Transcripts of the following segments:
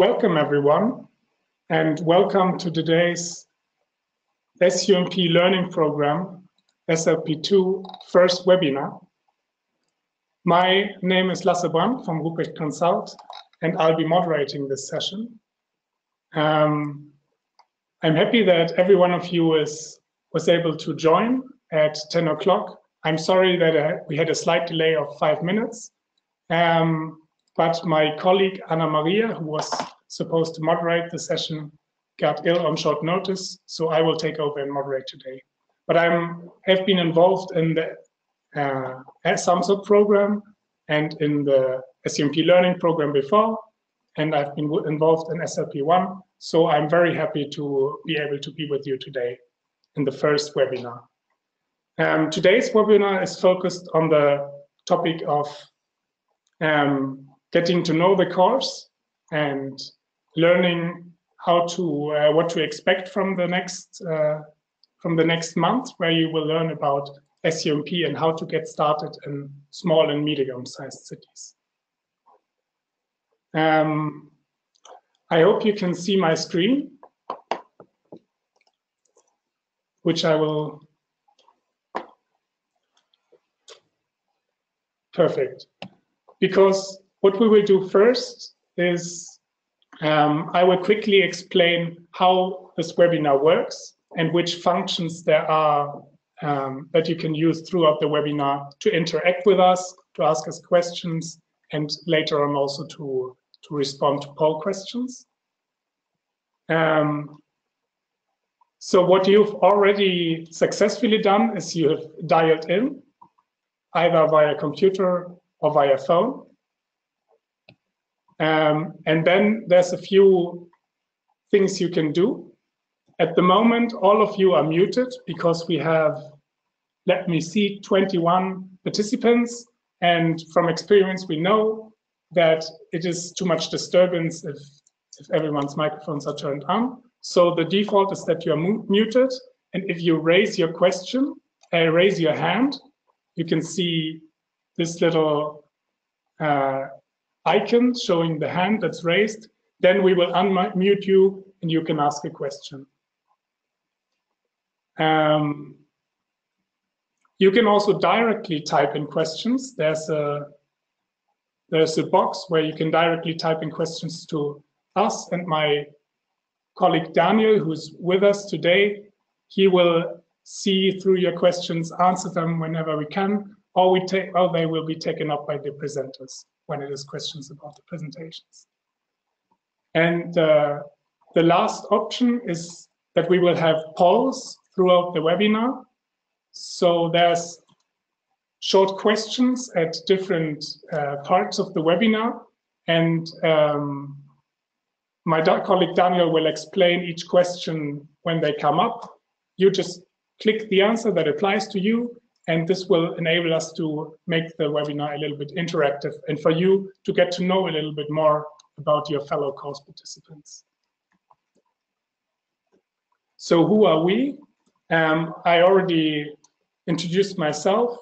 Welcome everyone, and welcome to today's SUMP Learning Programme, SLP2 first webinar. My name is Lasse Brandt from Ruprecht Consult, and I'll be moderating this session. I'm happy that every one of you was able to join at 10 o'clock. I'm sorry that we had a slight delay of 5 minutes. But my colleague Anna Maria, who was supposed to moderate the session, got ill on short notice, so I will take over and moderate today. But I have been involved in the SUMP program and in the SUMP Learning Programme before, and I've been involved in SLP1, so I'm very happy to be able to be with you today in the first webinar. Today's webinar is focused on the topic of getting to know the course and learning how to what to expect from the next month, where you will learn about SUMP and how to get started in small and medium-sized cities. I hope you can see my screen, which I will. Perfect. Because what we will do first is I will quickly explain how this webinar works and which functions there are that you can use throughout the webinar to interact with us, to ask us questions, and later on also to respond to poll questions. So what you've already successfully done is you have dialed in, either via computer or via phone. And then there's a few things you can do. At the moment, all of you are muted because we have, let me see, 21 participants. And from experience, we know that it is too much disturbance if everyone's microphones are turned on. So the default is that you are muted. And if you raise your question, raise your hand, you can see this little icon showing the hand that's raised. Then we will unmute you and you can ask a question. You can also directly type in questions. There's a box where you can directly type in questions to us, and my colleague Danielle, who's with us today, he will see through your questions, answer them whenever we can, or they will be taken up by the presenters when it is questions about the presentations. And the last option is that we will have polls throughout the webinar. So there's short questions at different parts of the webinar, and my colleague Daniel will explain each question when they come up. You just click the answer that applies to you, and this will enable us to make the webinar a little bit interactive and for you to get to know a little bit more about your fellow course participants. So who are we? I already introduced myself,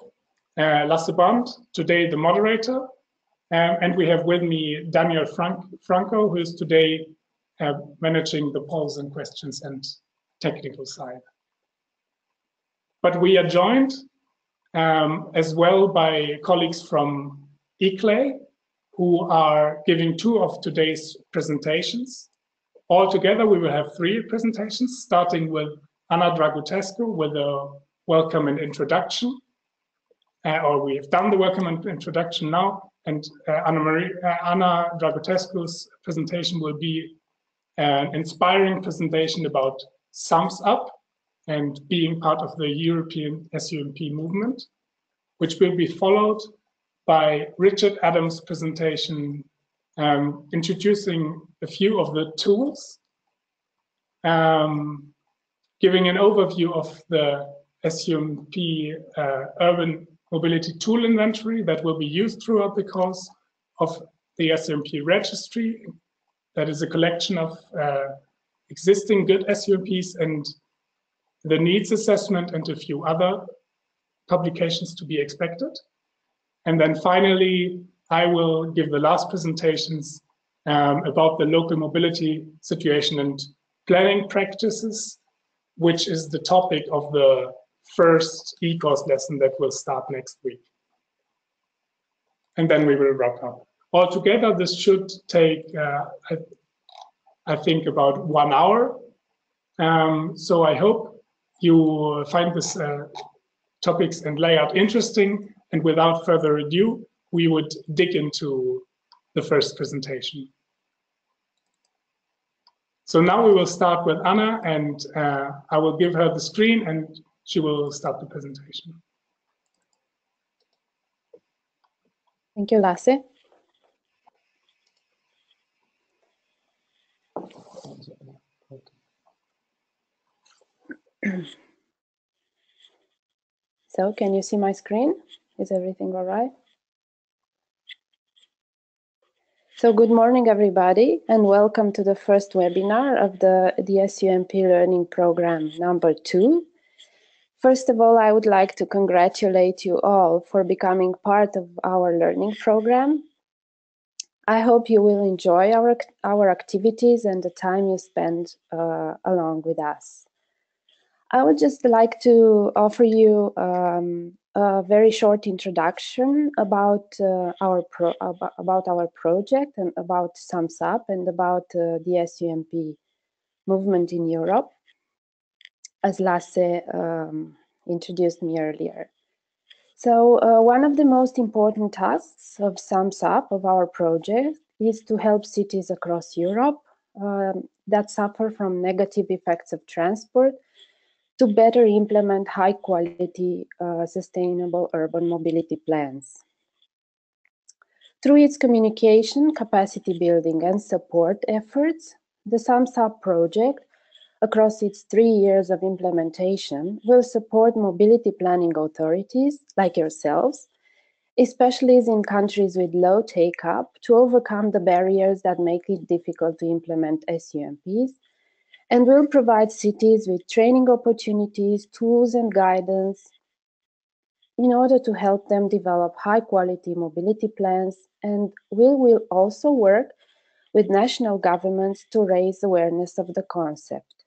Lasse Brandt, today the moderator, and we have with me Danielle Franco, who is today managing the polls and questions and technical side. But we are joined as well by colleagues from ICLEI, who are giving 2 of today's presentations. Altogether, we will have 3 presentations, starting with Anna Dragutescu with a welcome and introduction, or we have done the welcome and introduction now, and Anna Dragutescu's presentation will be an inspiring presentation about SUMPs Up and being part of the European SUMP movement, which will be followed by Richard Adams' presentation introducing a few of the tools, giving an overview of the SUMP Urban Mobility Tool Inventory that will be used throughout the course of the SUMP registry. That is a collection of existing good SUMPs and the needs assessment and a few other publications to be expected. And then finally, I will give the last presentations about the local mobility situation and planning practices, which is the topic of the first e-course lesson that will start next week. And then we will wrap up. Altogether, this should take, I think, about 1 hour. So I hope you find this topics and layout interesting. And without further ado, we would dig into the first presentation. So now we will start with Anna, and I will give her the screen and she will start the presentation. Thank you, Lasse. So, can you see my screen? Is everything all right? So, good morning, everybody, and welcome to the first webinar of the SUMP Learning Programme number 2. First of all, I would like to congratulate you all for becoming part of our learning program. I hope you will enjoy our activities and the time you spend along with us. I would just like to offer you a very short introduction about our project and about SUMP and about the SUMP movement in Europe, as Lasse introduced me earlier. So one of the most important tasks of SUMP of our project is to help cities across Europe that suffer from negative effects of transport to better implement high-quality, sustainable urban mobility plans. Through its communication, capacity building, and support efforts, the SUMP project, across its 3 years of implementation, will support mobility planning authorities, like yourselves, especially in countries with low take-up, to overcome the barriers that make it difficult to implement SUMPs, and will provide cities with training opportunities, tools, and guidance in order to help them develop high-quality mobility plans, and we will also work with national governments to raise awareness of the concept.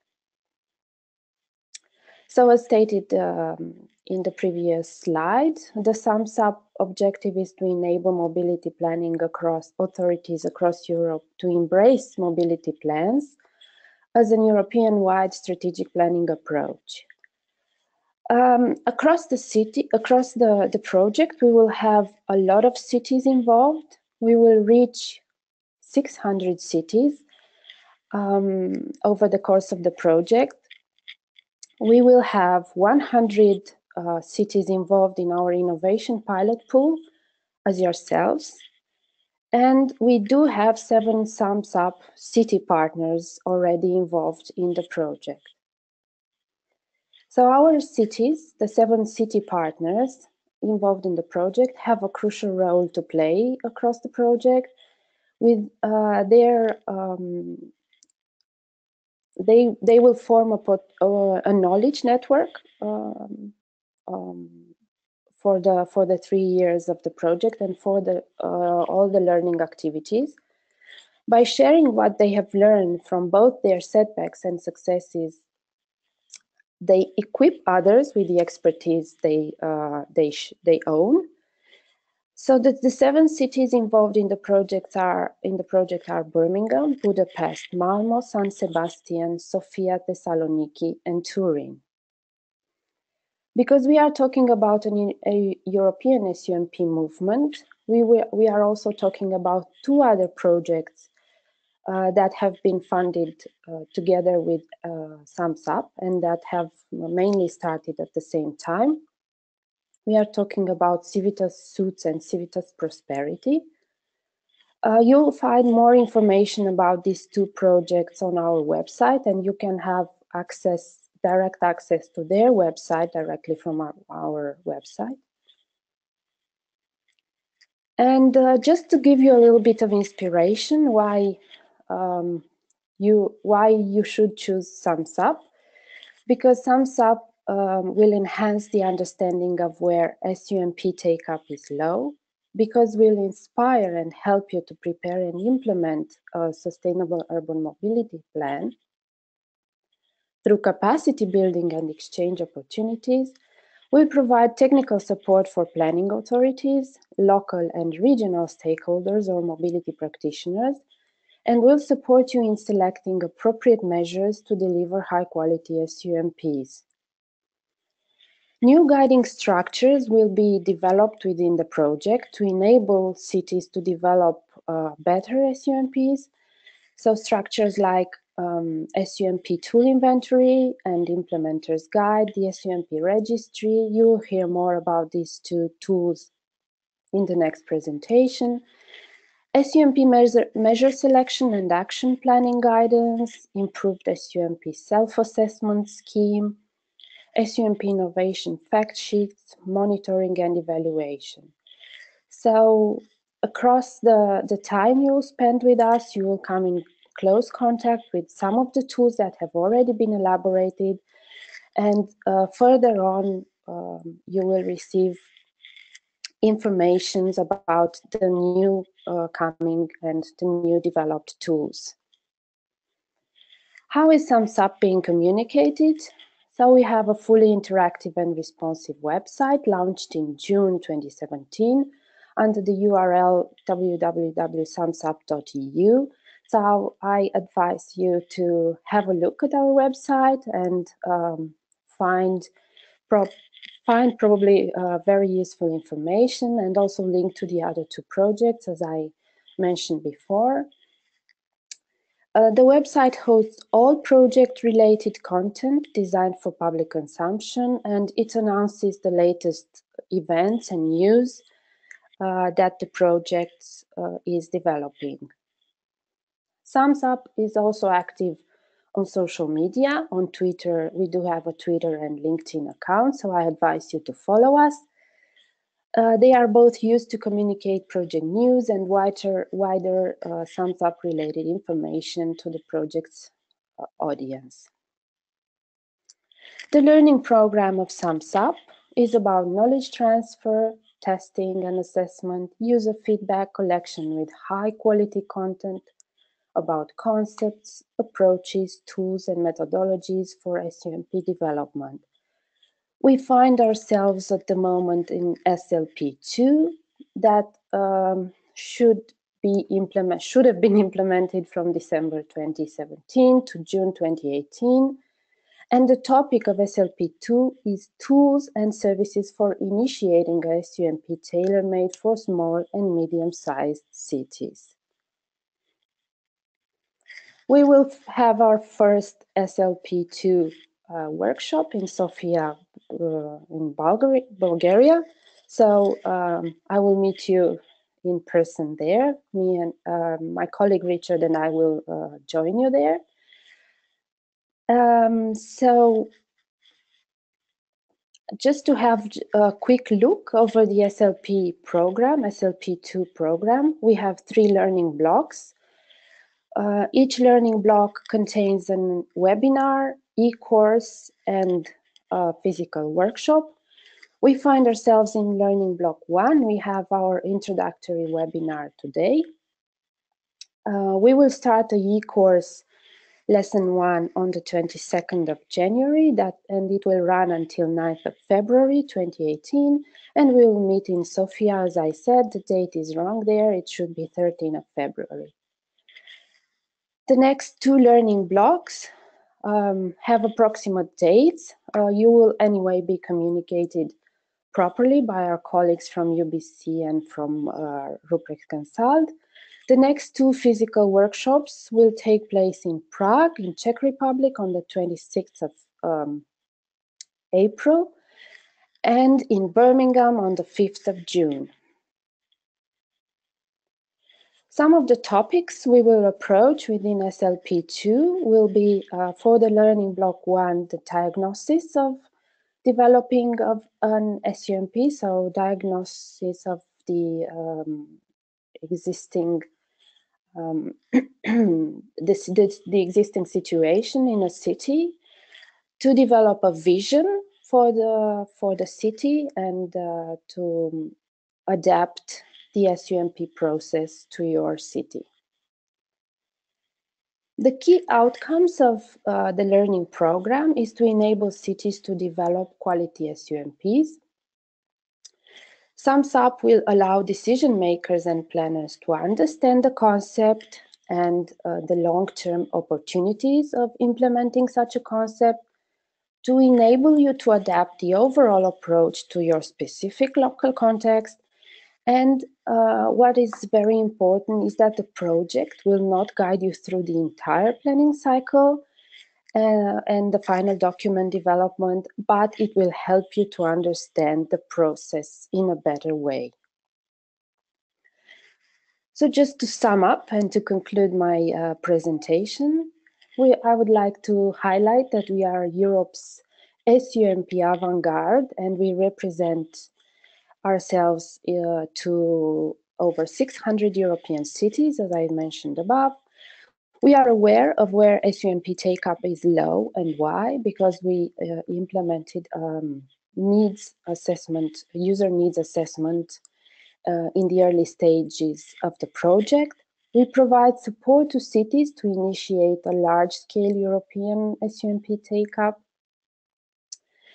So as stated in the previous slide, the SUMP objective is to enable mobility planning across authorities across Europe to embrace mobility plans as an European-wide strategic planning approach. Across the project, we will have a lot of cities involved. We will reach 600 cities over the course of the project. We will have 100 cities involved in our innovation pilot pool as yourselves. And we do have 7 SUMP city partners already involved in the project. So our cities, the 7 city partners involved in the project, have a crucial role to play across the project with they will form a knowledge network for the 3 years of the project and for all the learning activities. By sharing what they have learned from both their setbacks and successes, they equip others with the expertise they own. So that the 7 cities involved in the project are Birmingham, Budapest, Malmo, San Sebastian, Sofia, Thessaloniki, and Turin. Because we are talking about a European SUMP movement, we are also talking about 2 other projects that have been funded together with SUMP and that have mainly started at the same time. We are talking about Civitas Suits and Civitas Prosperity. You'll find more information about these 2 projects on our website, and you can have direct access to their website directly from our website. And just to give you a little bit of inspiration why you should choose SUMP, because SUMP will enhance the understanding of where SUMP take-up is low, because we'll inspire and help you to prepare and implement a sustainable urban mobility plan through capacity building and exchange opportunities. We'll provide technical support for planning authorities, local and regional stakeholders or mobility practitioners, and we'll support you in selecting appropriate measures to deliver high-quality SUMPs. New guiding structures will be developed within the project to enable cities to develop better SUMPs. So structures like SUMP tool inventory and implementer's guide, the SUMP registry. You'll hear more about these two tools in the next presentation. SUMP measure selection and action planning guidance, improved SUMP self-assessment scheme, SUMP innovation fact sheets, monitoring and evaluation. So across the time you'll spend with us, you will come in close contact with some of the tools that have already been elaborated, and further on you will receive information about the new coming and the new developed tools. How is SUMP being communicated? So we have a fully interactive and responsive website launched in June 2017 under the URL www.sumpsup.eu. So I advise you to have a look at our website and find probably very useful information, and also link to the other two projects as I mentioned before. The website hosts all project-related content designed for public consumption, and it announces the latest events and news that the project is developing. SUMP is also active on social media. On Twitter, we do have a Twitter and LinkedIn account, so I advise you to follow us. They are both used to communicate project news and wider SUMP-related information to the project's audience. The learning program of SUMP is about knowledge transfer, testing and assessment, user feedback collection with high-quality content about concepts, approaches, tools, and methodologies for SUMP development. We find ourselves at the moment in SLP2 that should have been implemented from December 2017 to June 2018. And the topic of SLP2 is tools and services for initiating a SUMP tailor-made for small and medium-sized cities. We will have our first SLP2 workshop in Sofia, in Bulgaria. So I will meet you in person there. Me and my colleague Richard and I will join you there. So just to have a quick look over the SLP program, SLP2 program, we have 3 learning blocks. Each learning block contains a webinar, e-course, and a physical workshop. We find ourselves in learning block 1. We have our introductory webinar today. We will start the e-course lesson 1 on the 22nd of January, and it will run until 9th of February 2018, and we will meet in Sofia. As I said, the date is wrong there, it should be 13th of February. The next 2 learning blocks have approximate dates. You will anyway be communicated properly by our colleagues from UBC and from Ruprecht Consult. The next 2 physical workshops will take place in Prague, in Czech Republic, on the 26th of April, and in Birmingham on the 5th of June. Some of the topics we will approach within SLP2 will be, for the learning block 1, the diagnosis of developing of an SUMP, so diagnosis of the existing the existing situation in a city, to develop a vision for the city and to adapt the SUMP process to your city. The key outcomes of the learning program is to enable cities to develop quality SUMPs. SUMP will allow decision makers and planners to understand the concept and the long-term opportunities of implementing such a concept, to enable you to adapt the overall approach to your specific local context. And what is very important is that the project will not guide you through the entire planning cycle and the final document development, but it will help you to understand the process in a better way. So just to sum up and to conclude my presentation, I would like to highlight that we are Europe's SUMP avant-garde, and we represent ourselves to over 600 European cities, as I mentioned above. We are aware of where SUMP take-up is low and why, because we implemented needs assessment, user needs assessment in the early stages of the project. We provide support to cities to initiate a large-scale European SUMP take-up,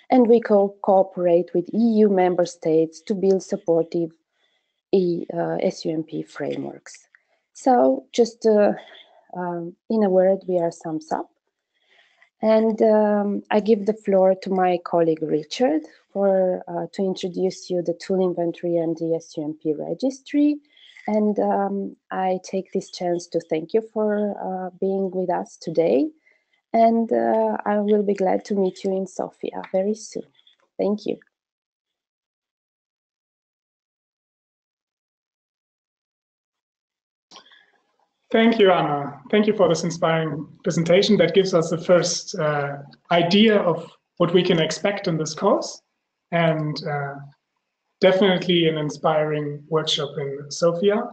and we cooperate with EU member states to build supportive SUMP frameworks. So just in a word, we are SUMP. And I give the floor to my colleague Richard to introduce you the tool inventory and the SUMP registry. And I take this chance to thank you for being with us today. And I will be glad to meet you in Sofia very soon. Thank you. Thank you, Anna. Thank you for this inspiring presentation that gives us the first idea of what we can expect in this course, and definitely an inspiring workshop in Sofia.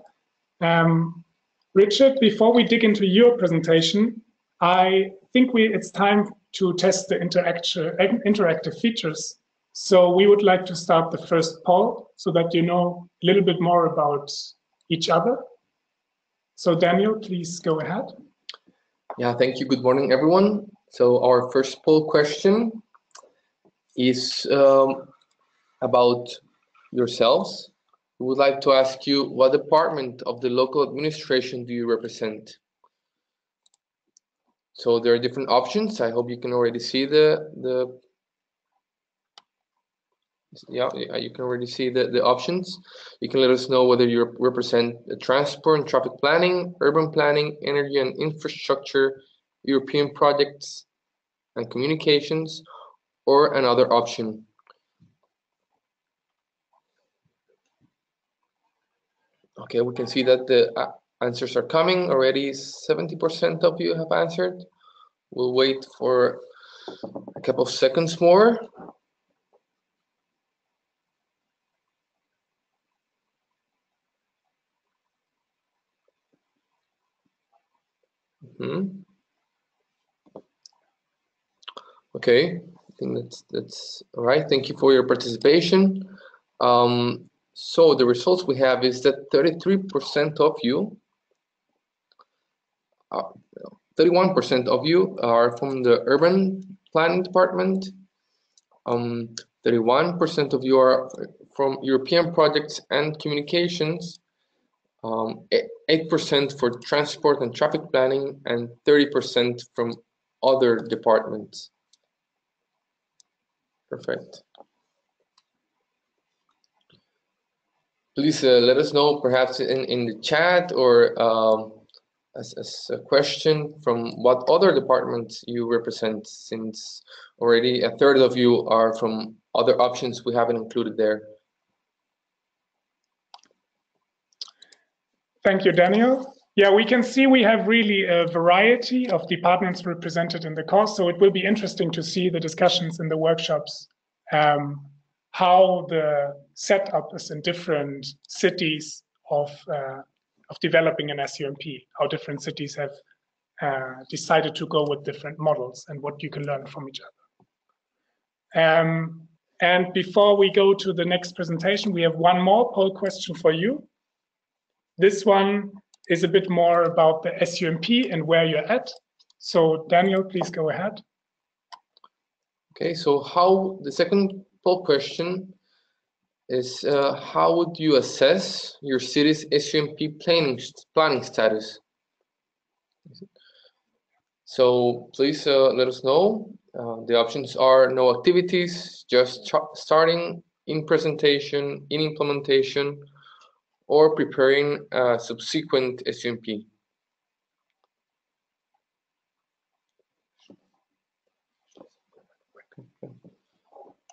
Richard, before we dig into your presentation, I think it's time to test the interactive features. So we would like to start the first poll so that you know a little bit more about each other. So Danielle, please go ahead. Yeah, thank you. Good morning, everyone. So our first poll question is about yourselves. We would like to ask you, what department of the local administration do you represent? So there are different options. I hope you can already see you can already see the options. You can let us know whether you represent transport and traffic planning, urban planning, energy and infrastructure, European projects and communications, or another option. Okay, we can see that the answers are coming already. 70% of you have answered. We'll wait for a couple of seconds more. Okay, I think that's all right. Thank you for your participation. So the results we have is that 33% of you, 31% of you are from the urban planning department. 31% of you are from European projects and communications. 8% for transport and traffic planning, and 30% from other departments. Perfect. Please let us know, perhaps in the chat or as a question, from what other departments you represent, since already a third of you are from other options we haven't included there. Thank you, Daniel. Yeah, we can see we have really a variety of departments represented in the course, so it will be interesting to see the discussions in the workshops, how the setup is in different cities of developing an SUMP, how different cities have decided to go with different models and what you can learn from each other. And before we go to the next presentation, we have one more poll question for you. This one is a bit more about the SUMP and where you're at. So Daniel, please go ahead. Okay, so how the second poll question is how would you assess your city's SUMP planning status? So please let us know. The options are no activities, just starting, in presentation, in implementation, or preparing a subsequent SUMP.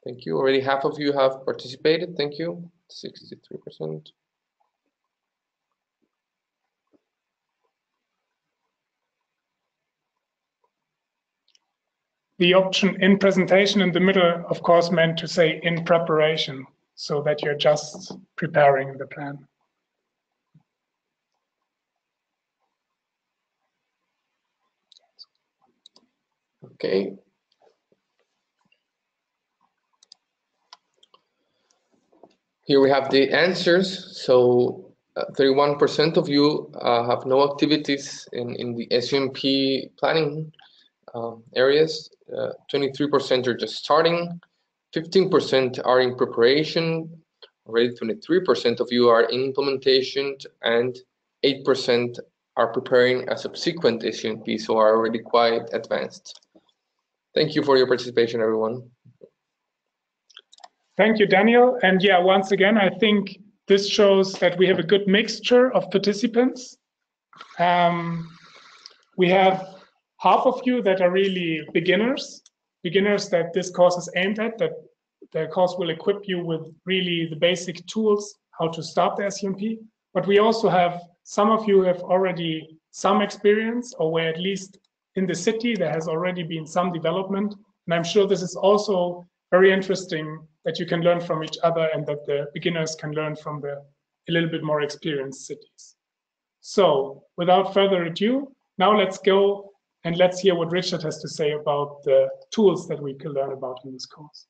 Thank you. Already half of you have participated. Thank you. 63%. The option in presentation in the middle, of course, meant to say in preparation, so that you're just preparing the plan. Okay. Here we have the answers. So 31% of you have no activities in the SUMP planning areas. 23% are just starting. 15% are in preparation. Already 23% of you are in implementation, and 8% are preparing a subsequent SUMP, so are already quite advanced. Thank you for your participation, everyone. Thank you, Daniel. And yeah, once again, I think this shows that we have a good mixture of participants. We have half of you that are really beginners that this course is aimed at, that the course will equip you with really the basic tools, how to start the SUMP. But we also have some of you who have already some experience, or where at least in the city there has already been some development. And I'm sure this is also very interesting that you can learn from each other and that the beginners can learn from the a little bit more experienced cities. So without further ado, now let's go and let's hear what Richard has to say about the tools that we can learn about in this course.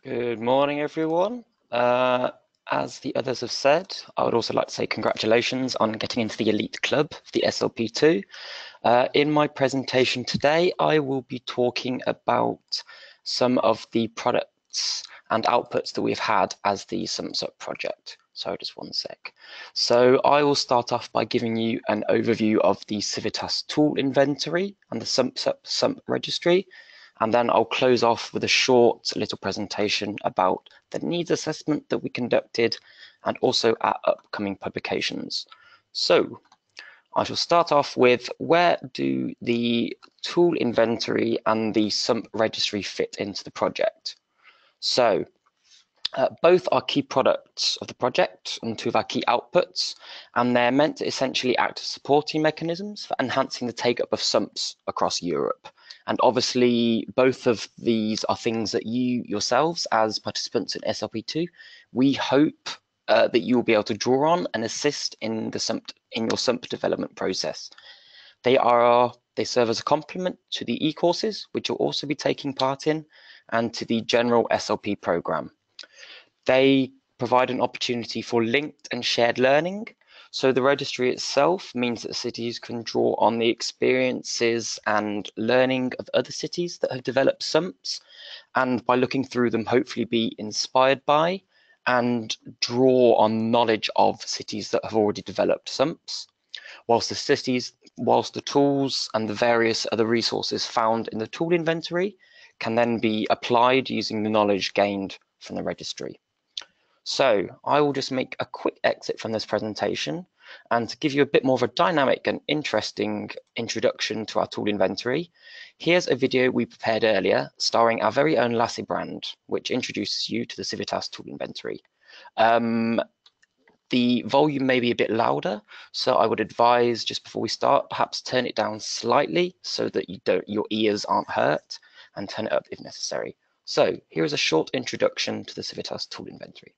Good morning, everyone. As the others have said, I would also like to say congratulations on getting into the elite club, the SLP2. In my presentation today, I will be talking about some of the products and outputs that we've had as the SUMP project. So just one sec. So I will start off by giving you an overview of the Civitas tool inventory and the SUMP registry. And then I'll close off with a short little presentation about the needs assessment that we conducted and also our upcoming publications. So I shall start off with where do the tool inventory and the SUMP registry fit into the project. So both are key products of the project and two of our key outputs, and they're meant to essentially act as supporting mechanisms for enhancing the take-up of SUMPs across Europe. And obviously, both of these are things that you yourselves, as participants in SLP2, we hope that you will be able to draw on and assist in your SUMP development process. They serve as a complement to the e-courses, which you'll also be taking part in, and to the general SLP program. They provide an opportunity for linked and shared learning. So the registry itself means that cities can draw on the experiences and learning of other cities that have developed SUMPs, and by looking through them, hopefully be inspired by and draw on knowledge of cities that have already developed SUMPs, whilst the tools and the various other resources found in the tool inventory can then be applied using the knowledge gained from the registry. So I will just make a quick exit from this presentation, and to give you a bit more of a dynamic and interesting introduction to our tool inventory, here's a video we prepared earlier starring our very own Lassie brand, which introduces you to the Civitas tool inventory. The volume may be a bit louder, so I would advise just before we start, perhaps turn it down slightly so that your ears aren't hurt, and turn it up if necessary. So here is a short introduction to the Civitas tool inventory.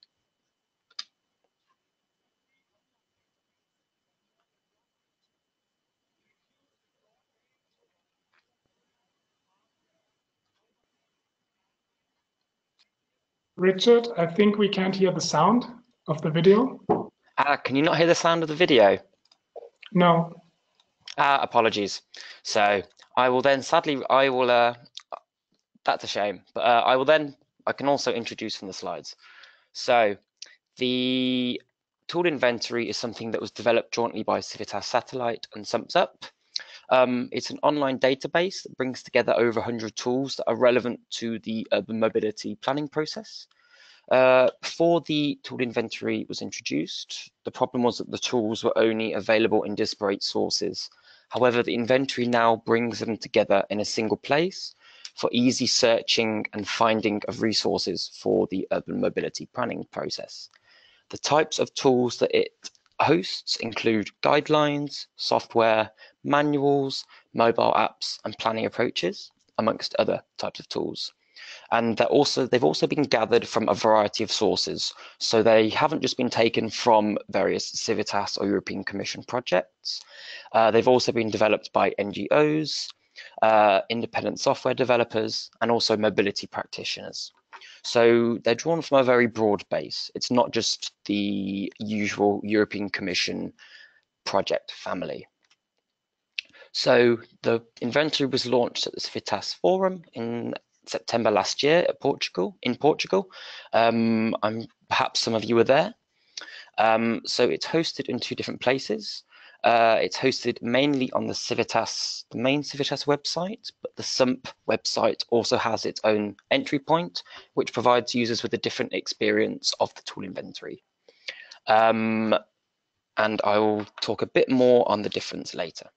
Richard, I think we can't hear the sound of the video. Can you not hear the sound of the video? No. Apologies. So I will then, sadly, that's a shame, but I can also introduce from the slides. So the tool inventory is something that was developed jointly by Civitas Satellite and SUMP. It's an online database that brings together over 100 tools that are relevant to the urban mobility planning process. Before the tool inventory was introduced, the problem was that the tools were only available in disparate sources. However, the inventory now brings them together in a single place for easy searching and finding of resources for the urban mobility planning process. The types of tools that it hosts include guidelines, software, manuals, mobile apps, and planning approaches, amongst other types of tools. And they've also been gathered from a variety of sources. So they haven't just been taken from various Civitas or European Commission projects. They've also been developed by NGOs, independent software developers, and also mobility practitioners. So they're drawn from a very broad base. It's not just the usual European Commission project family. So the inventory was launched at the Civitas Forum in September last year in Portugal. Perhaps some of you were there. So it's hosted in 2 different places. It's hosted mainly on the main Civitas website, but the SUMP website also has its own entry point, which provides users with a different experience of the tool inventory. And I will talk a bit more on the difference later.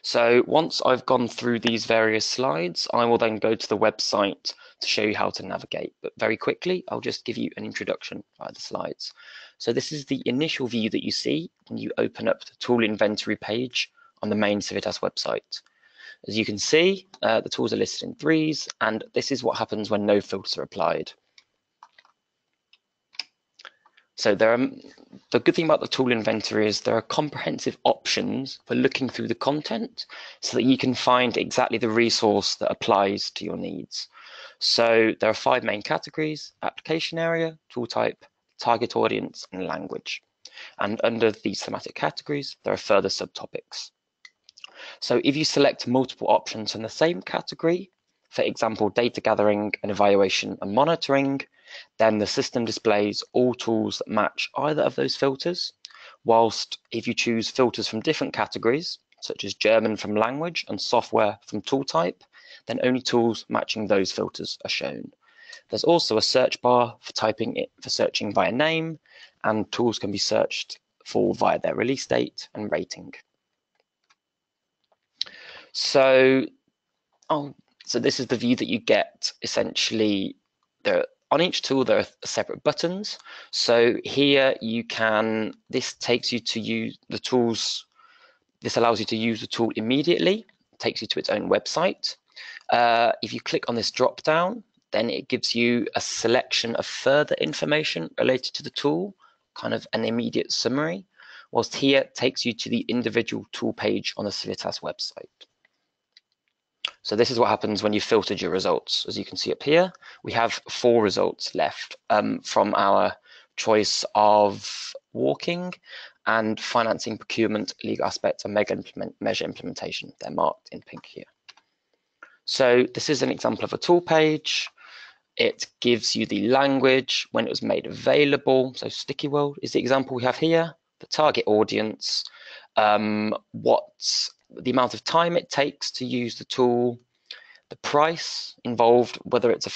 So once I've gone through these various slides, I will then go to the website to show you how to navigate. But very quickly, I'll just give you an introduction via the slides. So this is the initial view that you see when you open up the tool inventory page on the main Civitas website. As you can see, the tools are listed in 3s, and this is what happens when no filters are applied. So the good thing about the tool inventory is there are comprehensive options for looking through the content so that you can find exactly the resource that applies to your needs. So there are 5 main categories: application area, tool type, target audience, and language. And under these thematic categories, there are further subtopics. So if you select multiple options in the same category, for example, data gathering and evaluation and monitoring, then the system displays all tools that match either of those filters, whilst if you choose filters from different categories, such as German from language and software from tool type, then only tools matching those filters are shown. There's also a search bar for searching via name, and tools can be searched for via their release date and rating. So this is the view that you get. Essentially, on each tool there are separate buttons. So here this takes you to use the tools. This allows you to use the tool immediately. It takes you to its own website. If you click on this drop down, then it gives you a selection of further information related to the tool, kind of an immediate summary, whilst here it takes you to the individual tool page on the Civitas website. So this is what happens when you filtered your results. As you can see up here, we have 4 results left from our choice of walking and financing, procurement, legal aspects, and measure implementation. They're marked in pink here. So this is an example of a tool page. It gives you the language, when it was made available. So Sticky World is the example we have here. The target audience, the amount of time it takes to use the tool, the price involved, whether it's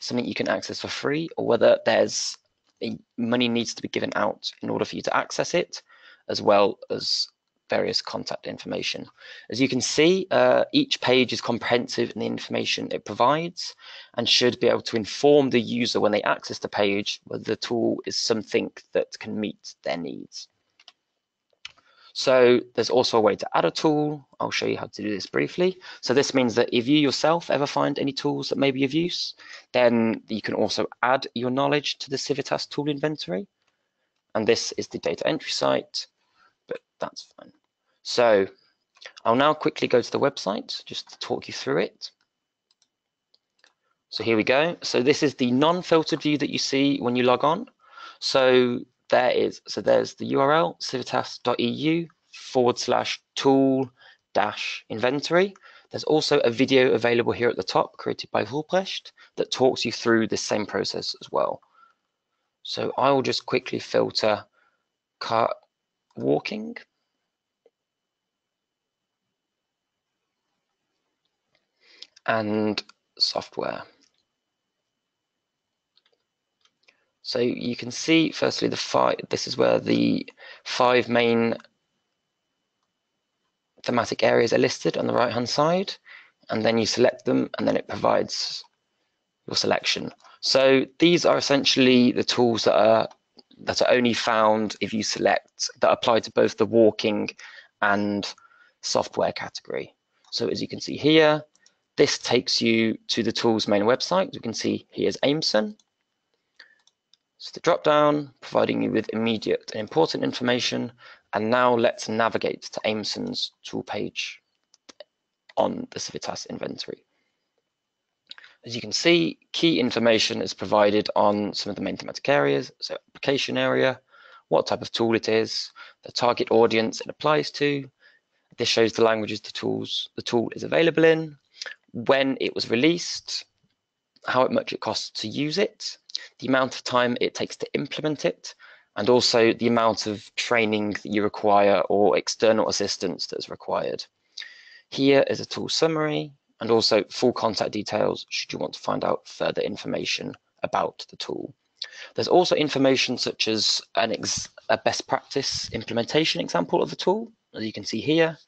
something you can access for free, or whether money needs to be given out in order for you to access it, as well as various contact information. As you can see, each page is comprehensive in the information it provides and should be able to inform the user when they access the page whether the tool is something that can meet their needs. So there's also a way to add a tool. I'll show you how to do this briefly. So this means that if you yourself ever find any tools that may be of use, then you can also add your knowledge to the Civitas tool inventory. And this is the data entry site, but that's fine. So I'll now quickly go to the website just to talk you through it. So here we go. So this is the non-filtered view that you see when you log on. So there's the URL civitas.eu/tool-inventory. There's also a video available here at the top created by Hulprecht that talks you through this same process as well. So I will just quickly filter car walking. And software. So you can see firstly this is where the 5 main thematic areas are listed on the right hand side, and then you select them and then it provides your selection. So these are essentially the tools that are only found if you select, that apply to both the walking and software category. So as you can see here, this takes you to the tool's main website. You can see here's Aimson. So the drop down, providing you with immediate and important information. And now let's navigate to Aimson's tool page on the Civitas inventory. As you can see, key information is provided on some of the main thematic areas. So application area, what type of tool it is, the target audience it applies to. This shows the languages the tool is available in, when it was released, how much it costs to use it, the amount of time it takes to implement it, and also the amount of training that you require or external assistance that is required. Here is a tool summary and also full contact details should you want to find out further information about the tool. There's also information such as a best practice implementation example of the tool, as you can see here,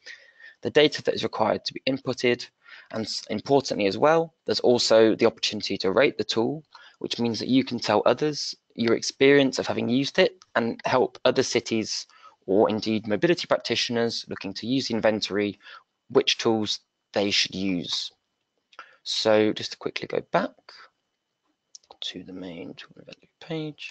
the data that is required to be inputted, and importantly as well, there's also the opportunity to rate the tool, which means that you can tell others your experience of having used it and help other cities or indeed mobility practitioners looking to use the inventory, which tools they should use. So just to quickly go back to the main tool inventory page.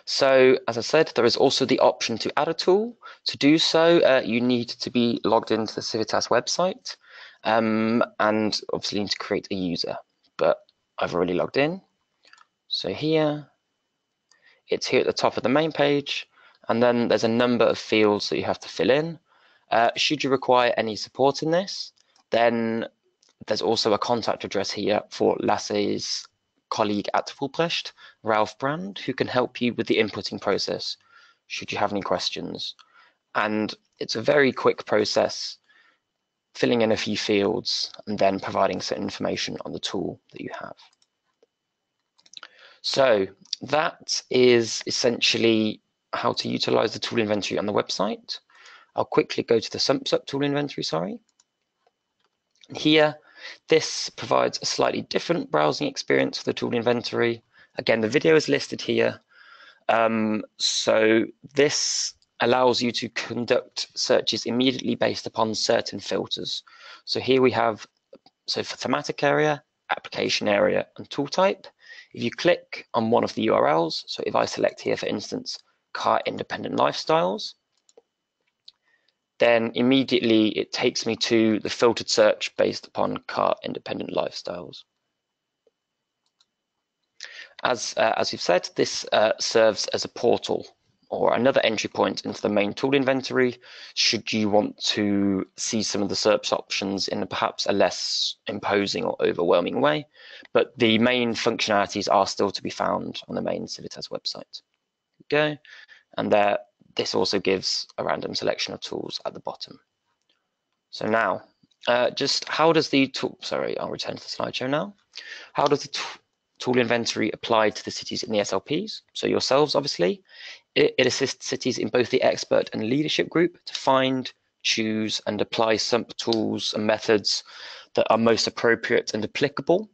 So as I said, there is also the option to add a tool. To do so, you need to be logged into the Civitas website and obviously need to create a user, but I've already logged in. So here, it's here at the top of the main page, and then there's a number of fields that you have to fill in. Should you require any support in this, then there's also a contact address here for Lasse's colleague at Fulprecht, Ralph Brand, who can help you with the inputting process should you have any questions. And it's a very quick process, filling in a few fields and then providing certain information on the tool that you have. So that is essentially how to utilize the tool inventory on the website. I'll quickly go to the SUMP tool inventory, Here, this provides a slightly different browsing experience for the tool inventory. Again, the video is listed here. So this allows you to conduct searches immediately based upon certain filters. So here we have, so for thematic area, application area, and tool type, if you click on one of the URLs, so if I select here, for instance, car independent lifestyles, then immediately it takes me to the filtered search based upon car independent lifestyles. As you've said, this serves as a portal or another entry point into the main tool inventory should you want to see some of the search options in perhaps a less imposing or overwhelming way, but the main functionalities are still to be found on the main Civitas website. Go, and there, this also gives a random selection of tools at the bottom. So now, just how does the tool, sorry, I'll return to the slideshow now. How does the tool inventory apply to the cities in the SLPs? So yourselves, obviously. It assists cities in both the expert and leadership group to find, choose, and apply SUMP tools and methods that are most appropriate and applicable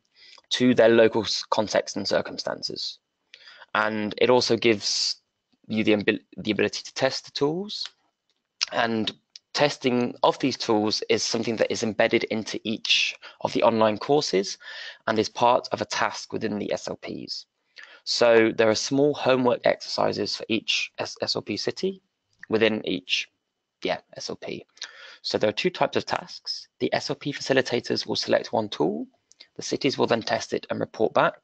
to their local context and circumstances. And it also gives you the ability to test the tools, and testing of these tools is something that is embedded into each of the online courses and is part of a task within the SLPs. So there are small homework exercises for each SLP city within each SLP. So there are two types of tasks. The SLP facilitators will select one tool The cities will then test it and report back,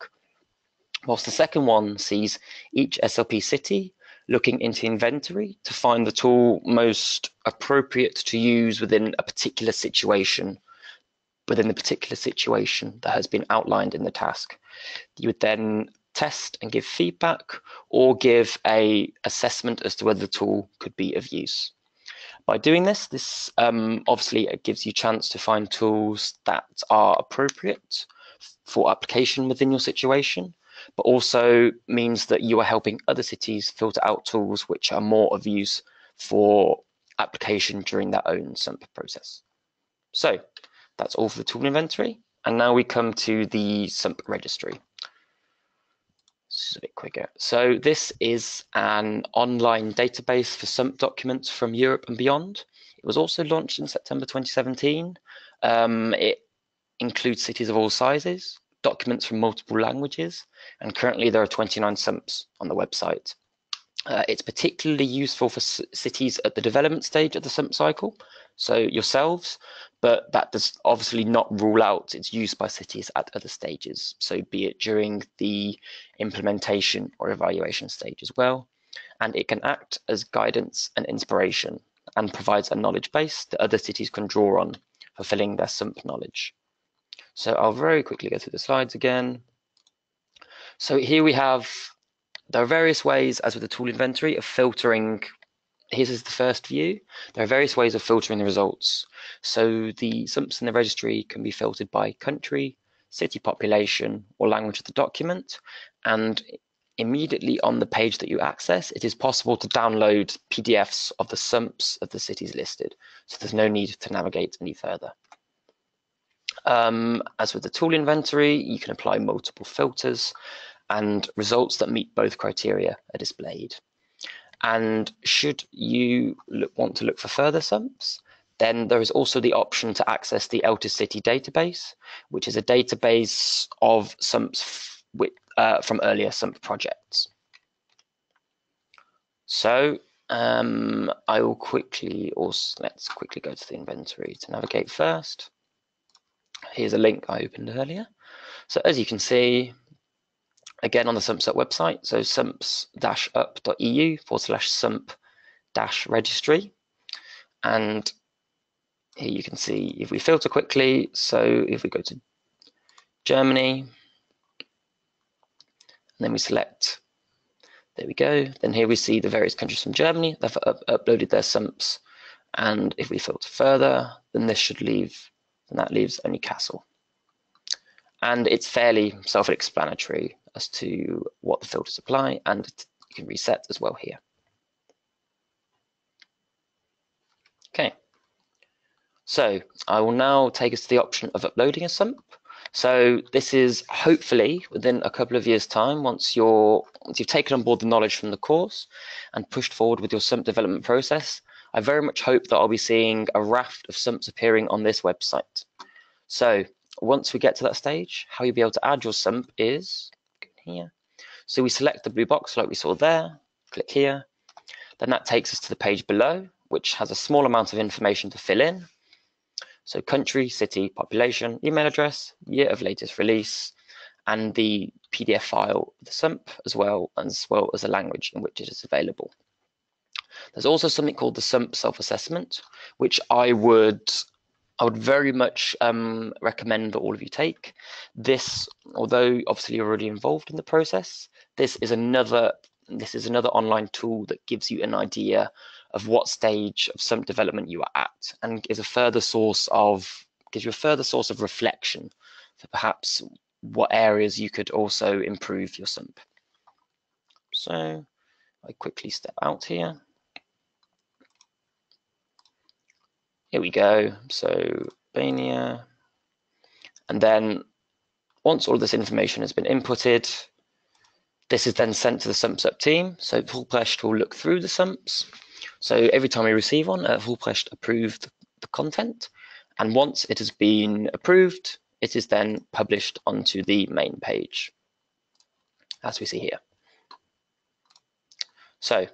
whilst the second one sees each SLP city looking into inventory to find the tool most appropriate to use within a particular situation, that has been outlined in the task. You would then test and give feedback or give an assessment as to whether the tool could be of use. By doing this, obviously it gives you a chance to find tools that are appropriate for application within your situation, but also means that you are helping other cities filter out tools which are more of use for application during their own SUMP process. So that's all for the tool inventory. And now we come to the SUMP registry. This is a bit quicker. So this is an online database for SUMP documents from Europe and beyond. It was also launched in September 2017. It includes cities of all sizes, documents from multiple languages, and currently there are 29 SUMPs on the website. It's particularly useful for cities at the development stage of the SUMP cycle, so yourselves, but that does obviously not rule out its use by cities at other stages, so be it during the implementation or evaluation stage as well. And it can act as guidance and inspiration and provides a knowledge base that other cities can draw on, fulfilling their SUMP knowledge. So I'll very quickly go through the slides again. So here we have, there are various ways, as with the tool inventory, of filtering. Here's the first view. There are various ways of filtering the results. So the SUMPs in the registry can be filtered by country, city population, or language of the document. And immediately on the page that you access, it is possible to download PDFs of the SUMPs of the cities listed. So there's no need to navigate any further. As with the tool inventory, you can apply multiple filters and results that meet both criteria are displayed. And should you want to look for further SUMPs, then there is also the option to access the ELTIS-City database, which is a database of SUMPs from earlier SUMP projects. So I will quickly, let's quickly go to the inventory to navigate first. Here's a link I opened earlier. So as you can see, again on the SUMPSUP website, so sumps-up.eu/SUMP-registry. And here you can see if we filter quickly, so if we go to Germany, and then we select, there we go, then here we see the various countries from Germany that have uploaded their SUMPs. And if we filter further, then this should leave, and that leaves only Kassel. And it's fairly self-explanatory as to what the filters apply, and you can reset as well here. Okay, so I will now take us to the option of uploading a SUMP. So this is hopefully within a couple of years' time, once you've taken on board the knowledge from the course and pushed forward with your SUMP development process. I very much hope that I'll be seeing a raft of SUMPs appearing on this website. So once we get to that stage, how you'll be able to add your SUMP is here. So we select the blue box like we saw there, click here. Then that takes us to the page below, which has a small amount of information to fill in. So country, city, population, email address, year of latest release, and the PDF file of the SUMP, as well as the language in which it is available. There's also something called the SUMP self-assessment, which I would very much recommend that all of you take. This, although obviously you're already involved in the process, this is another online tool that gives you an idea of what stage of SUMP development you are at, and gives you a further source of reflection for perhaps what areas you could also improve your SUMP. So I quickly step out here. Here we go, so Albania. And then once all of this information has been inputted, this is then sent to the SUMPSUP team. So Fullplecht will look through the SUMPs. So every time we receive one, Fullplecht approved the content. And once it has been approved, it is then published onto the main page, as we see here. So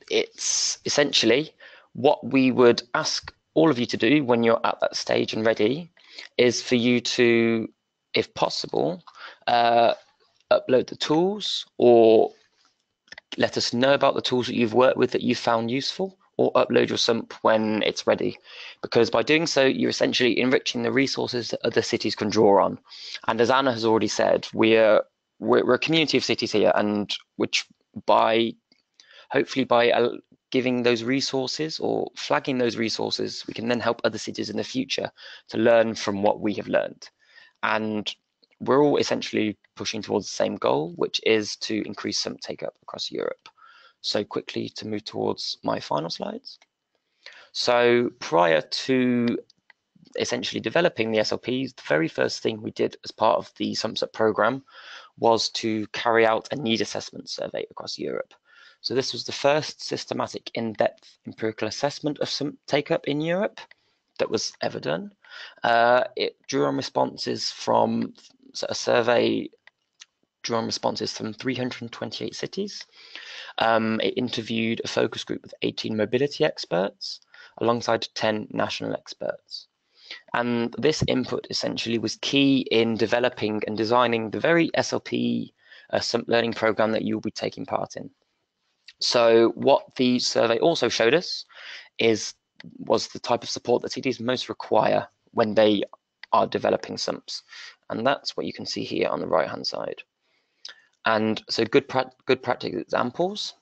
it's essentially what we would ask all of you to do when you're at that stage and ready is for you to, if possible, upload the tools, or let us know about the tools that you've worked with that you found useful, or upload your SUMP when it's ready. Because by doing so, you're essentially enriching the resources that other cities can draw on. And as Anna has already said, we're a community of cities here, and which hopefully by giving those resources or flagging those resources, we can then help other cities in the future to learn from what we have learned. And we're all essentially pushing towards the same goal, which is to increase SUMP take-up across Europe. So quickly to move towards my final slides. So prior to essentially developing the SLPs, the very first thing we did as part of the SUMP program was to carry out a need assessment survey across Europe. So this was the first systematic in-depth empirical assessment of SUMP take-up in Europe that was ever done. It drew on responses from a survey, drew on responses from 328 cities. It interviewed a focus group of 18 mobility experts alongside 10 national experts. And this input essentially was key in developing and designing the very SLP SUMP learning program that you'll be taking part in. So what the survey also showed us was the type of support that cities most require when they are developing SUMPs. And that's what you can see here on the right-hand side. And so good practice examples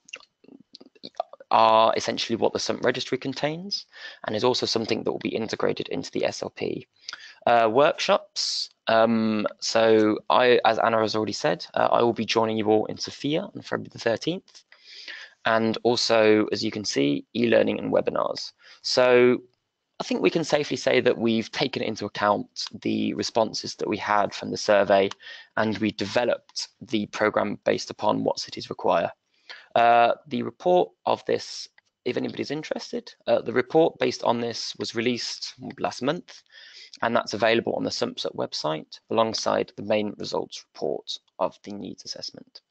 are essentially what the SUMP registry contains, and is also something that will be integrated into the SLP. Workshops. So as Anna has already said, I will be joining you all in Sofia on February the 13th. And also, as you can see, e-learning and webinars. So I think we can safely say that we've taken into account the responses that we had from the survey, and we developed the program based upon what cities require. The report of this, if anybody's interested, the report based on this was released last month, and that's available on the SUMPSUP website alongside the main results report of the needs assessment.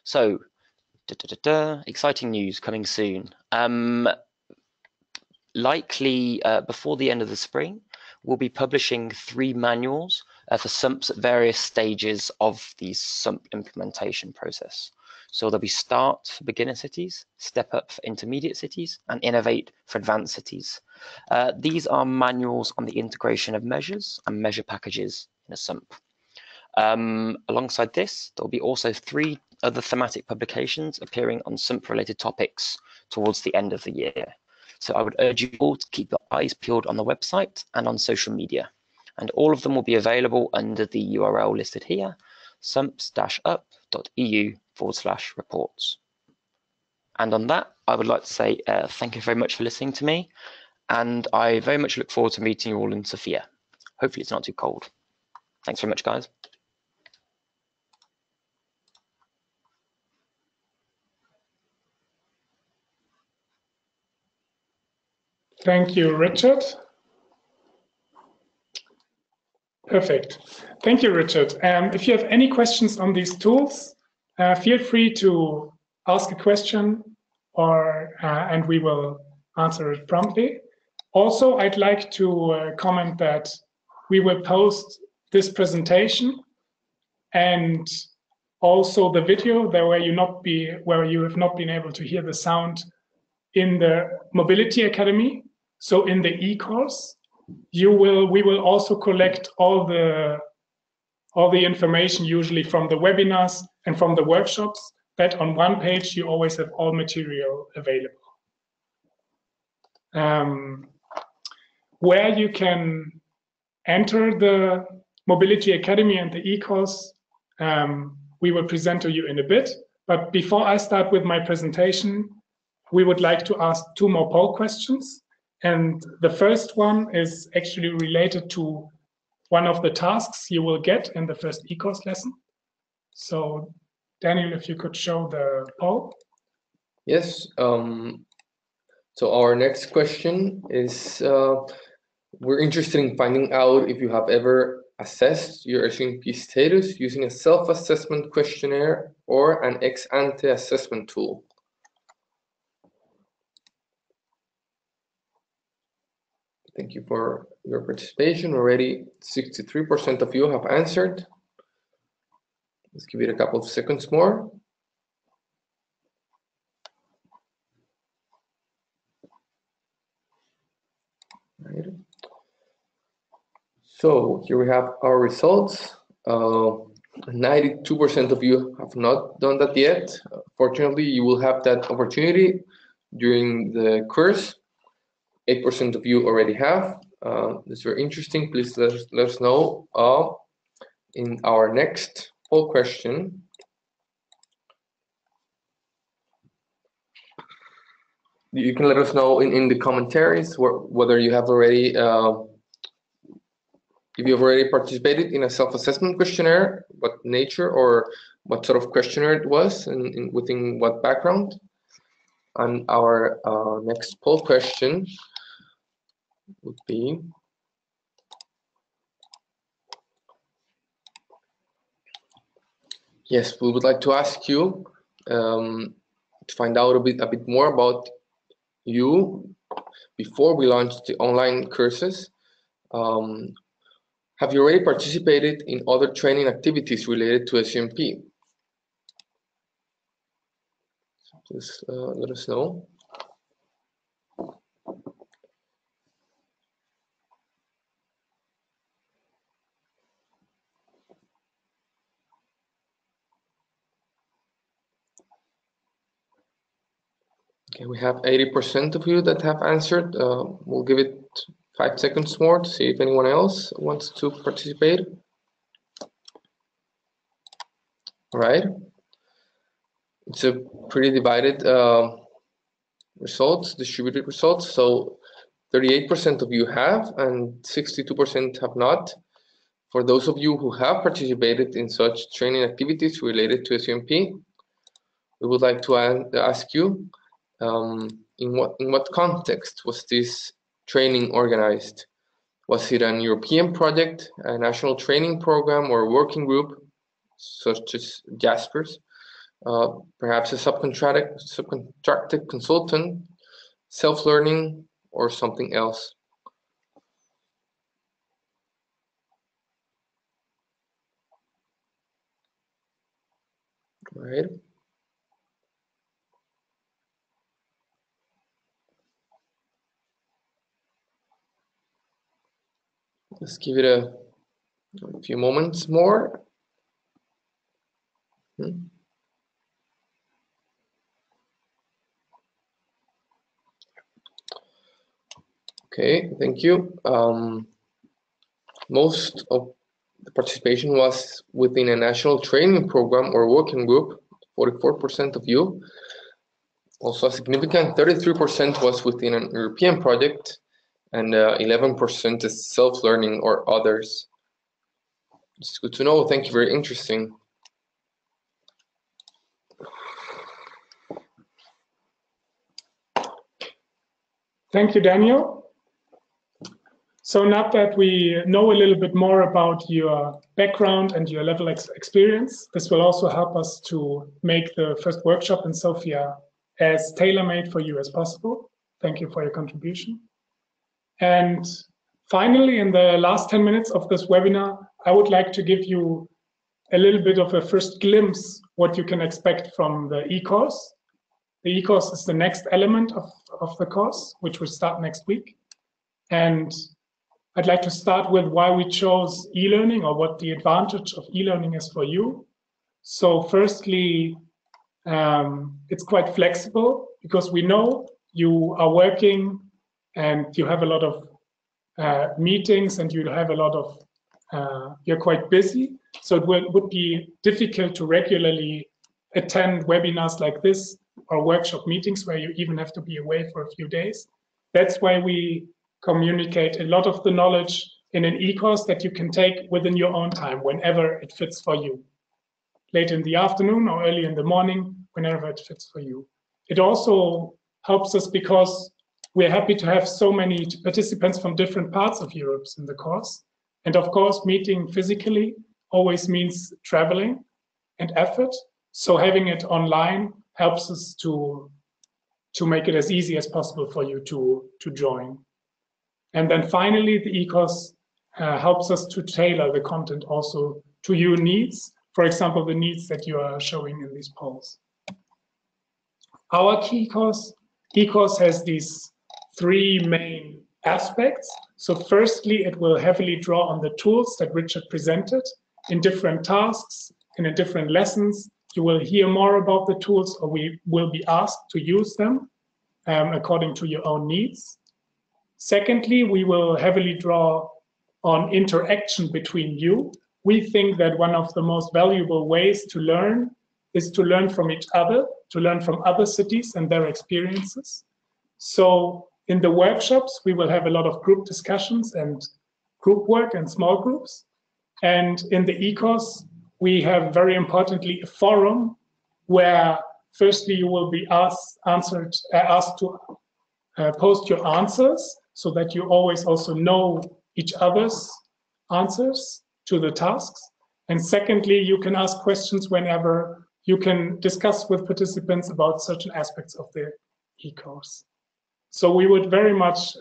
So, exciting news coming soon. Likely before the end of the spring, we'll be publishing 3 manuals for SUMPs at various stages of the SUMP implementation process. So there'll be START for beginner cities, STEP UP for intermediate cities, and INNOVATE for advanced cities. These are manuals on the integration of measures and measure packages in a SUMP. Alongside this, there'll be also 3 other thematic publications appearing on SUMP-related topics towards the end of the year. So I would urge you all to keep your eyes peeled on the website and on social media. And all of them will be available under the URL listed here, sumps-up.eu/reports. And on that, I would like to say thank you very much for listening to me. And I very much look forward to meeting you all in Sofia. Hopefully it's not too cold. Thanks very much, guys. Thank you, Richard. Perfect. Thank you, Richard. If you have any questions on these tools, feel free to ask a question, and we will answer it promptly. Also, I'd like to comment that we will post this presentation and also the video where you have not been able to hear the sound in the Mobility Academy. So in the e-course, we will also collect all the information, usually from the webinars and from the workshops, that on one page you always have all material available. Where you can enter the Mobility Academy and the e-course, we will present to you in a bit. But before I start with my presentation, we would like to ask 2 more poll questions. And the first one is actually related to one of the tasks you will get in the first e-course lesson. So, Daniel, if you could show the poll. Yes. So our next question is, we're interested in finding out if you have ever assessed your SUMP status using a self-assessment questionnaire or an ex-ante assessment tool. Thank you for your participation. Already 63% of you have answered. Let's give it a couple of seconds more. Right. So here we have our results. 92% of you have not done that yet. Fortunately, you will have that opportunity during the course. 8% of you already have. That's very interesting. Please let us know in our next poll question. You can let us know in the commentaries whether you have already if you've already participated in a self-assessment questionnaire, what nature or what sort of questionnaire it was, and within what background. And our next poll question would be, yes, we would like to ask you to find out a bit more about you before we launch the online courses. Have you already participated in other training activities related to SUMP? So please let us know. Okay, we have 80% of you that have answered. We'll give it 5 seconds more to see if anyone else wants to participate. All right. It's a pretty divided distributed results. So 38% of you have and 62% have not. For those of you who have participated in such training activities related to SUMP, we would like to ask you, in what context was this training organized? Was it an European project, a national training program, or a working group, such as Jaspers? Perhaps a subcontracted consultant, self-learning, or something else? All right. Let's give it a few moments more. Okay, thank you. Most of the participation was within a national training program or working group, 44% of you. Also a significant 33% was within an European project, and 11% is self-learning or others. It's good to know. Thank you. Very interesting. Thank you, Daniel. So now that we know a little bit more about your background and your level of experience, this will also help us to make the first workshop in Sofia as tailor-made for you as possible. Thank you for your contribution. And finally, in the last 10 minutes of this webinar, I would like to give you a little bit of a first glimpse what you can expect from the e-course. The e-course is the next element of the course, which will start next week. And I'd like to start with why we chose e-learning, or what the advantage of e-learning is for you. So firstly, it's quite flexible, because we know you are working and you have a lot of meetings, and you have a lot of, you're quite busy. So it would be difficult to regularly attend webinars like this or workshop meetings where you even have to be away for a few days. That's why we communicate a lot of the knowledge in an e-course that you can take within your own time, whenever it fits for you. Late in the afternoon or early in the morning, whenever it fits for you. It also helps us because we're happy to have so many participants from different parts of Europe in the course. And of course, meeting physically always means traveling and effort. So having it online helps us to make it as easy as possible for you to join. And then finally, the e-course helps us to tailor the content also to your needs. For example, the needs that you are showing in these polls. Our key e-course has these three main aspects. So firstly, it will heavily draw on the tools that Richard presented in different tasks and in different lessons. You will hear more about the tools, or we will be asked to use them according to your own needs. Secondly, we will heavily draw on interaction between you. We think that one of the most valuable ways to learn is to learn from each other, to learn from other cities and their experiences. So in the workshops, we will have a lot of group discussions and group work and small groups. And in the e-course, we have very importantly a forum where firstly you will be asked to post your answers so that you always also know each other's answers to the tasks. And secondly, you can ask questions whenever you can discuss with participants about certain aspects of the e-course. So we would very much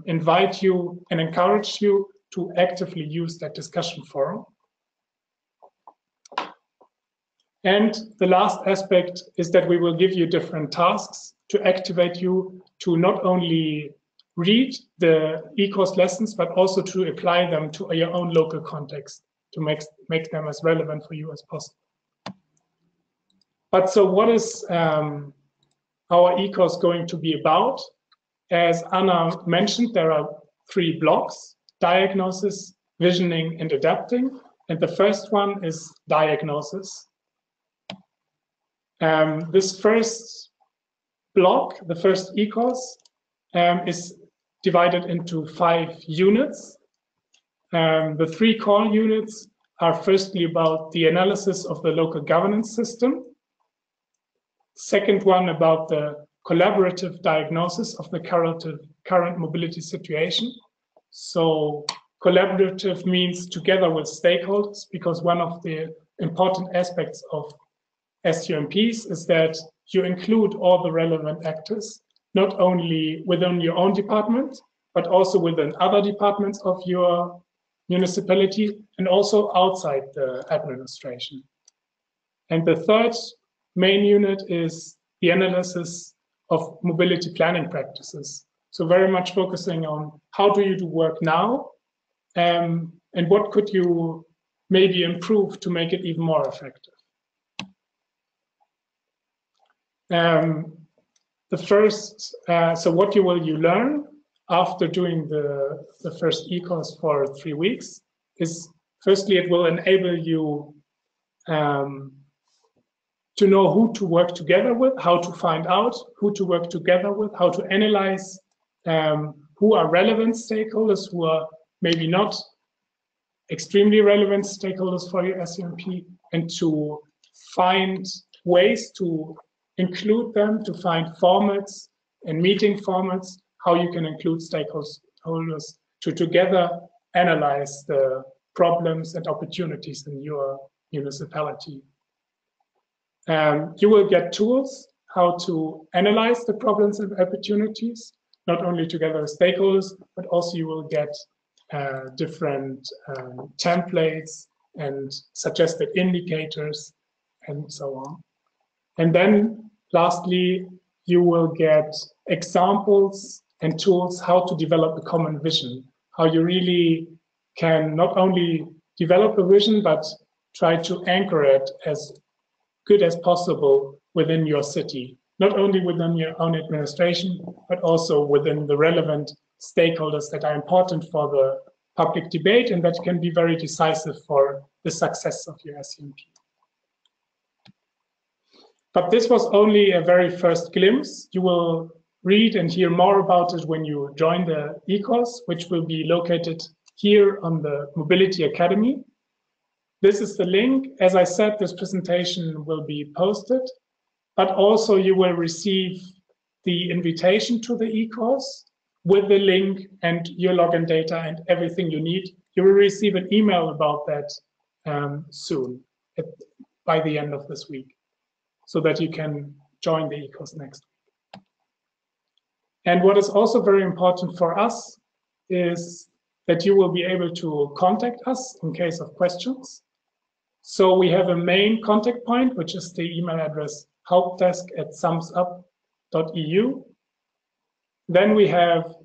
invite you and encourage you to actively use that discussion forum. And the last aspect is that we will give you different tasks to activate you to not only read the e-course lessons, but also to apply them to your own local context to make them as relevant for you as possible. But so what is our e-course going to be about? As Anna mentioned, there are 3 blocks: diagnosis, visioning, and adapting. And the first one is diagnosis. This first block, the first e-course, is divided into 5 units. The 3 core units are firstly about the analysis of the local governance system. Second one about the collaborative diagnosis of the current mobility situation. So collaborative means together with stakeholders, because one of the important aspects of SUMPs is that you include all the relevant actors, not only within your own department, but also within other departments of your municipality and also outside the administration. And the third main unit is the analysis of mobility planning practices. So very much focusing on how do you do work now, and what could you maybe improve to make it even more effective. The first, so what will you learn after doing the first e-course for 3 weeks is, firstly, it will enable you to know who to work together with, how to find out who to work together with, how to analyze who are relevant stakeholders, who are maybe not extremely relevant stakeholders for your SUMP, and to find ways to include them, to find formats and meeting formats, how you can include stakeholders to together analyze the problems and opportunities in your municipality. You will get tools how to analyze the problems and opportunities, not only together with stakeholders, but also you will get different templates and suggested indicators and so on. And then lastly, you will get examples and tools how to develop a common vision, how you really can not only develop a vision, but try to anchor it as good as possible within your city, not only within your own administration, but also within the relevant stakeholders that are important for the public debate and that can be very decisive for the success of your SUMP. But this was only a very first glimpse. You will read and hear more about it when you join the e-course, which will be located here on the Mobility Academy. This is the link. As I said, this presentation will be posted, but also you will receive the invitation to the e-course with the link and your login data and everything you need. You will receive an email about that soon, by the end of this week, so that you can join the e-course next week. And what is also very important for us is that you will be able to contact us in case of questions. So we have a main contact point, which is the email address helpdesk@sumpsup.eu. Then we have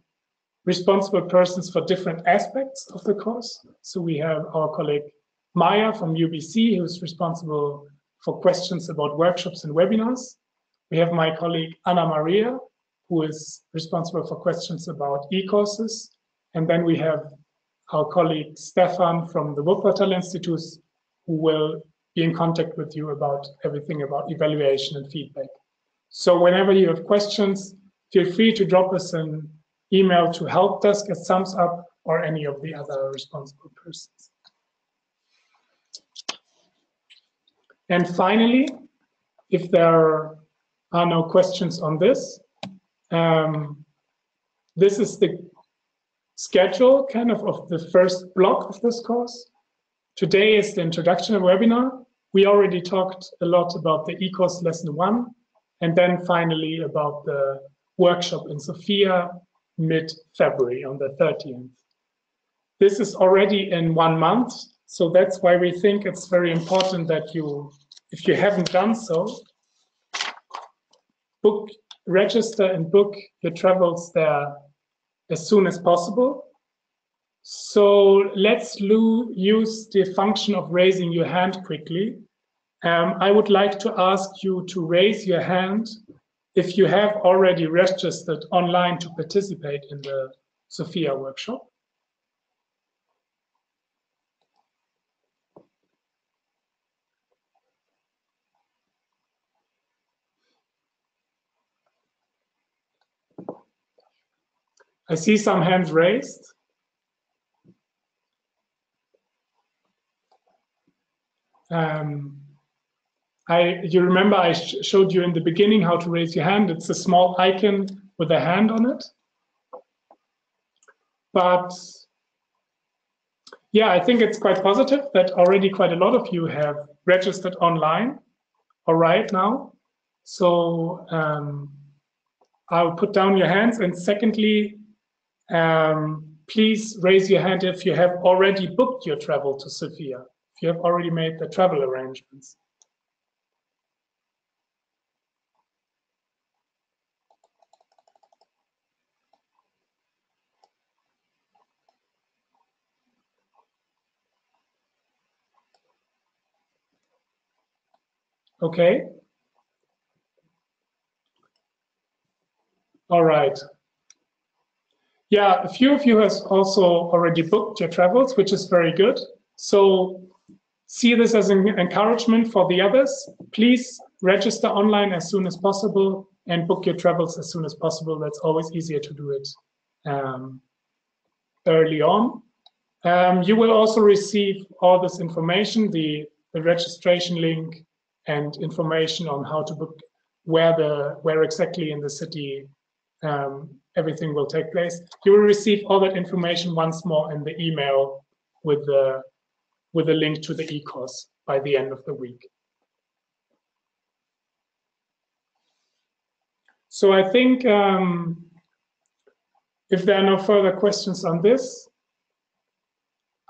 responsible persons for different aspects of the course. So we have our colleague Maya from UBC, who's responsible for questions about workshops and webinars. We have my colleague Anna Maria, who is responsible for questions about e-courses. And then we have our colleague Stefan from the Wuppertal Institute, who will be in contact with you about everything about evaluation and feedback. So whenever you have questions, feel free to drop us an email to helpdesk@SUMPsup or any of the other responsible persons. And finally, if there are no questions on this, this is the schedule kind of the first block of this course. Today is the introduction webinar. We already talked a lot about the e-course lesson 1, and then finally about the workshop in Sofia mid-February on the 13th. This is already in 1 month, so that's why we think it's very important that you, if you haven't done so, register and book your travels there as soon as possible. So let's use the function of raising your hand quickly. I would like to ask you to raise your hand if you have already registered online to participate in the Sofia workshop. I see some hands raised. You remember I showed you in the beginning how to raise your hand. It's a small icon with a hand on it. But yeah, I think it's quite positive that already quite a lot of you have registered online right now. So I'll put down your hands. And secondly, please raise your hand if you have already booked your travel to Sofia, if you have already made the travel arrangements. Okay. All right. Yeah, a few of you have also already booked your travels, which is very good. So see this as an encouragement for the others. Please register online as soon as possible and book your travels as soon as possible. That's always easier to do it early on. You will also receive all this information, the registration link and information on how to book, where exactly in the city everything will take place. You will receive all that information once more in the email with a link to the e-course by the end of the week. So I think if there are no further questions on this,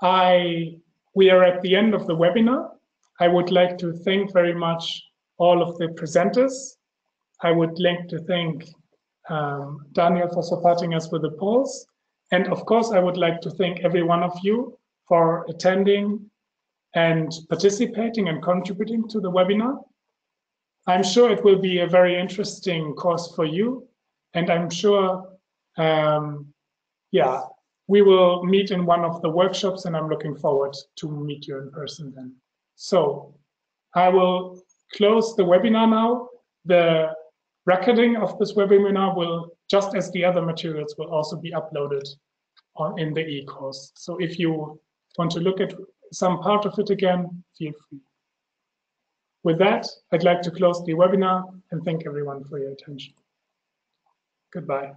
we are at the end of the webinar. I would like to thank very much all of the presenters. I would like to thank Danielle for supporting us with the polls. And of course, I would like to thank every one of you for attending and participating and contributing to the webinar. I'm sure it will be a very interesting course for you. And I'm sure, yeah, we will meet in one of the workshops, and I'm looking forward to meet you in person then. So I will close the webinar now. The recording of this webinar will, just as the other materials, will also be uploaded in the e-course. So if you want to look at some part of it again, feel free. With that, I'd like to close the webinar and thank everyone for your attention. Goodbye.